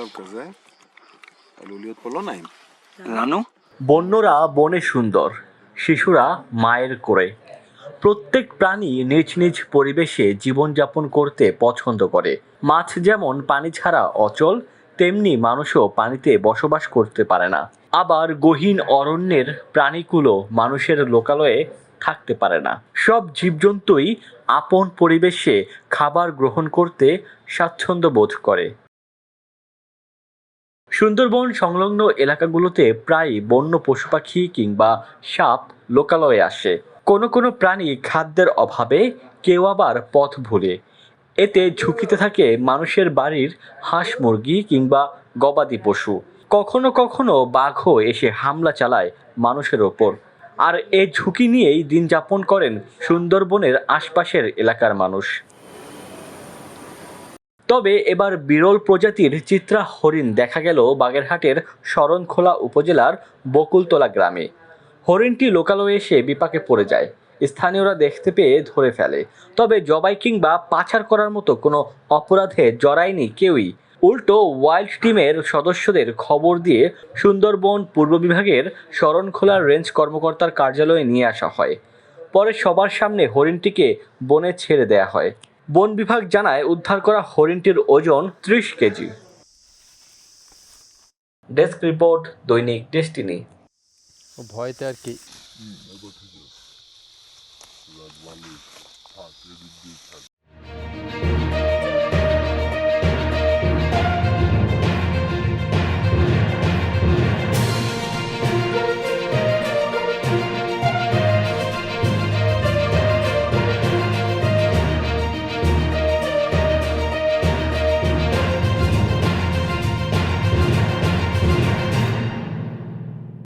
במצב כזה, עלול להיות פה לא נעים. לנו? বন্যরা বনে সুন্দর, শিশুরা মায়ের কোলে। প্রত্যেক প্রাণী নিজ নিজ পরিবেশে জীবনযাপন করতে পছন্দ করে। মাছ যেমন পানি ছাড়া অচল, তেমনি মানুষও পানিতে বসবাস করতে পারে না। আবার গহীন অরণ্যের প্রাণীগুলো মানুষের লোকালয়ে থাকতে পারে না। সব জীবজন্তুই আপন পরিবেশে খাবার গ্রহণ করতে স্বাচ্ছন্দ্য বোধ করে। সুন্দরবন সংলগ্ন এলাকাগুলোতে প্রায়ই বন্য পশুপাখি কিংবা সাপ লোকালয়ে আসে। কোনো কোনো প্রাণী খাদ্যের অভাবে, কেউ আবার পথ ভুলে। এতে ঝুঁকিতে থাকে মানুষের বাড়ির হাঁস মুরগি কিংবা গবাদি পশু। কখনো কখনো বাঘও এসে হামলা চালায় মানুষের ওপর। আর এই ঝুঁকি নিয়েই দিন যাপন করেন সুন্দরবনের আশপাশের এলাকার মানুষ। তবে এবার বিরল প্রজাতির চিত্রা হরিণ দেখা গেল বাগেরহাটের শরণখোলা উপজেলার বকুলতলা গ্রামে। হরিণটি লোকালয়ে এসে বিপাকে পড়ে যায়। স্থানীয়রা দেখতে পেয়ে ধরে ফেলে। তবে জবাই কিংবা পাচার করার মতো কোনো অপরাধে জড়ায়নি কেউই। উল্টো ওয়াইল্ড টিমের সদস্যদের খবর দিয়ে সুন্দরবন পূর্ব বিভাগের শরণখোলা রেঞ্জ কর্মকর্তার কার্যালয়ে নিয়ে আসা হয়। পরে সবার সামনে হরিণটিকে বনে ছেড়ে দেয়া হয়। বন বিভাগ জানায় উদ্ধার করা হরিণটির ওজন 30 কেজি। ডেস্ক রিপোর্ট, দৈনিক ডেস্টিনি। ভয়তে আর কি।